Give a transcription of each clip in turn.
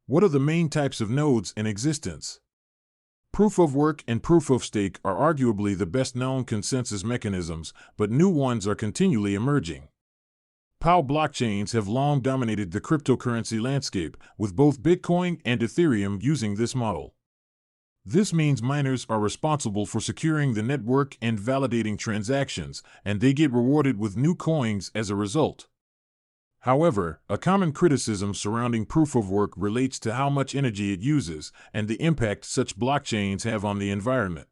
What are the main types of nodes in existence? Proof of work and proof of stake are arguably the best known consensus mechanisms, but new ones are continually emerging. POW blockchains have long dominated the cryptocurrency landscape, with both Bitcoin and Ethereum using this model. This means miners are responsible for securing the network and validating transactions, and they get rewarded with new coins as a result. However, a common criticism surrounding proof of work relates to how much energy it uses and the impact such blockchains have on the environment.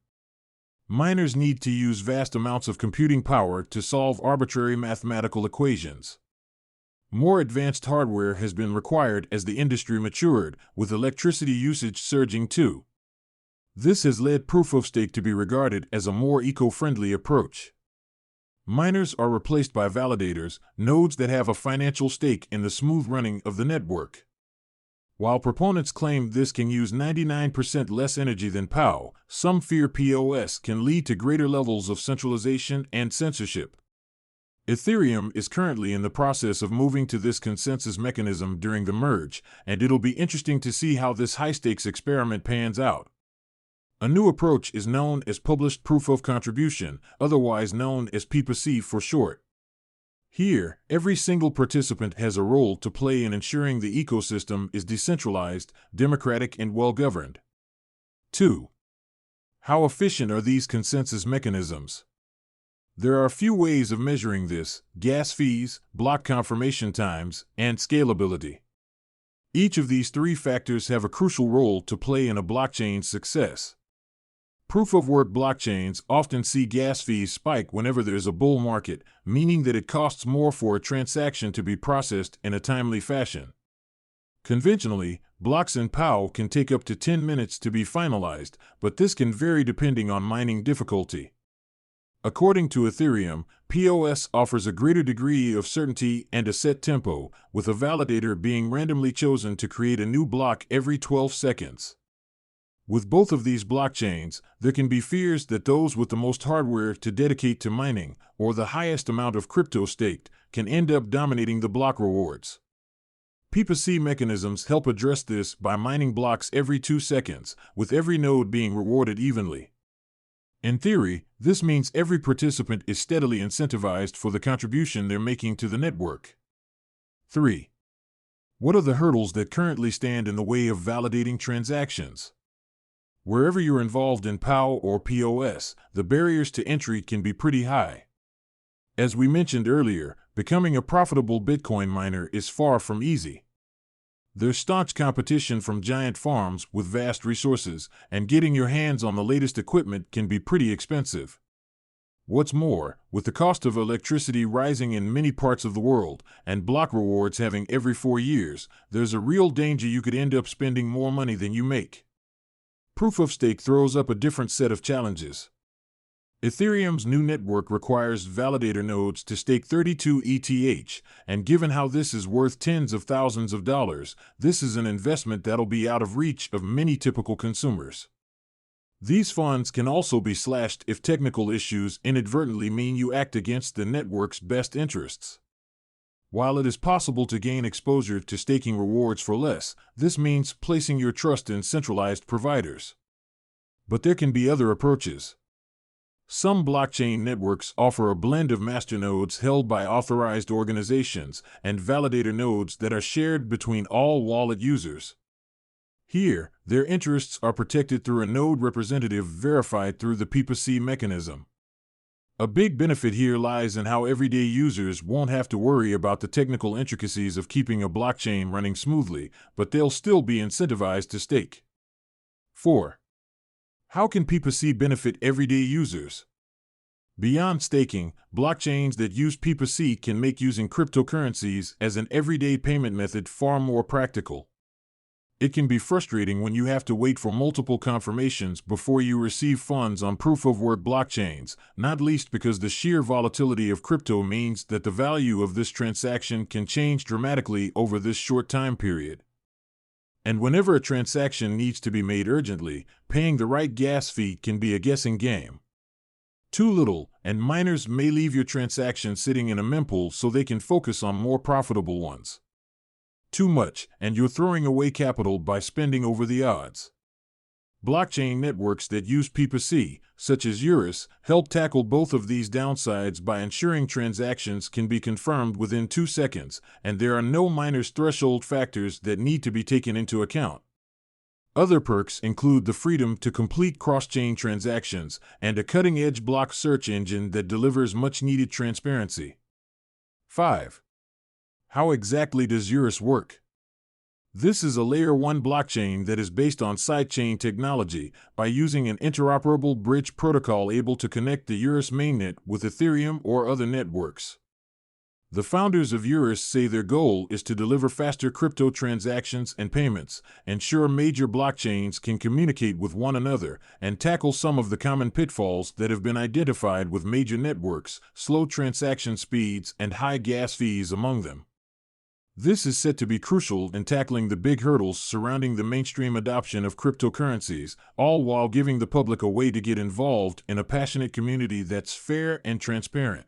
Miners need to use vast amounts of computing power to solve arbitrary mathematical equations. More advanced hardware has been required as the industry matured, with electricity usage surging too. This has led proof of stake to be regarded as a more eco-friendly approach. Miners are replaced by validators, nodes that have a financial stake in the smooth running of the network. While proponents claim this can use 99% less energy than POW, some fear POS can lead to greater levels of centralization and censorship. Ethereum is currently in the process of moving to this consensus mechanism during the merge, and it'll be interesting to see how this high-stakes experiment pans out. A new approach is known as Published Proof of Contribution, otherwise known as PPC for short. Here, every single participant has a role to play in ensuring the ecosystem is decentralized, democratic, and well-governed. 2. How efficient are these consensus mechanisms? There are a few ways of measuring this: gas fees, block confirmation times, and scalability. Each of these three factors have a crucial role to play in a blockchain's success. Proof-of-work blockchains often see gas fees spike whenever there's a bull market, meaning that it costs more for a transaction to be processed in a timely fashion. Conventionally, blocks in POW can take up to 10 minutes to be finalized, but this can vary depending on mining difficulty. According to Ethereum, POS offers a greater degree of certainty and a set tempo, with a validator being randomly chosen to create a new block every 12 seconds. With both of these blockchains, there can be fears that those with the most hardware to dedicate to mining, or the highest amount of crypto staked, can end up dominating the block rewards. PPC mechanisms help address this by mining blocks every 2 seconds, with every node being rewarded evenly. In theory, this means every participant is steadily incentivized for the contribution they're making to the network. 3. What are the hurdles that currently stand in the way of validating transactions? Wherever you're involved in POW or POS, the barriers to entry can be pretty high. As we mentioned earlier, becoming a profitable Bitcoin miner is far from easy. There's staunch competition from giant farms with vast resources, and getting your hands on the latest equipment can be pretty expensive. What's more, with the cost of electricity rising in many parts of the world, and block rewards having every 4 years, there's a real danger you could end up spending more money than you make. Proof of stake throws up a different set of challenges. Ethereum's new network requires validator nodes to stake 32 ETH, and given how this is worth tens of thousands of dollars, this is an investment that'll be out of reach of many typical consumers. These funds can also be slashed if technical issues inadvertently mean you act against the network's best interests. While it is possible to gain exposure to staking rewards for less, this means placing your trust in centralized providers. But there can be other approaches. Some blockchain networks offer a blend of masternodes held by authorized organizations and validator nodes that are shared between all wallet users. Here, their interests are protected through a node representative verified through the PPC mechanism. A big benefit here lies in how everyday users won't have to worry about the technical intricacies of keeping a blockchain running smoothly, but they'll still be incentivized to stake. 4. How can PPC benefit everyday users? Beyond staking, blockchains that use PPC can make using cryptocurrencies as an everyday payment method far more practical. It can be frustrating when you have to wait for multiple confirmations before you receive funds on proof-of-work blockchains, not least because the sheer volatility of crypto means that the value of this transaction can change dramatically over this short time period. And whenever a transaction needs to be made urgently, paying the right gas fee can be a guessing game. Too little, and miners may leave your transaction sitting in a mempool so they can focus on more profitable ones. too much, and you're throwing away capital by spending over the odds. Blockchain networks that use PPC, such as Eurus, help tackle both of these downsides by ensuring transactions can be confirmed within 2 seconds, and there are no miners threshold factors that need to be taken into account. Other perks include the freedom to complete cross-chain transactions and a cutting-edge block search engine that delivers much-needed transparency. 5. How exactly does Eurus work? This is a Layer 1 blockchain that is based on sidechain technology by using an interoperable bridge protocol able to connect the Eurus mainnet with Ethereum or other networks. The founders of Eurus say their goal is to deliver faster crypto transactions and payments, ensure major blockchains can communicate with one another, and tackle some of the common pitfalls that have been identified with major networks, slow transaction speeds, and high gas fees among them. This is set to be crucial in tackling the big hurdles surrounding the mainstream adoption of cryptocurrencies, all while giving the public a way to get involved in a passionate community that's fair and transparent.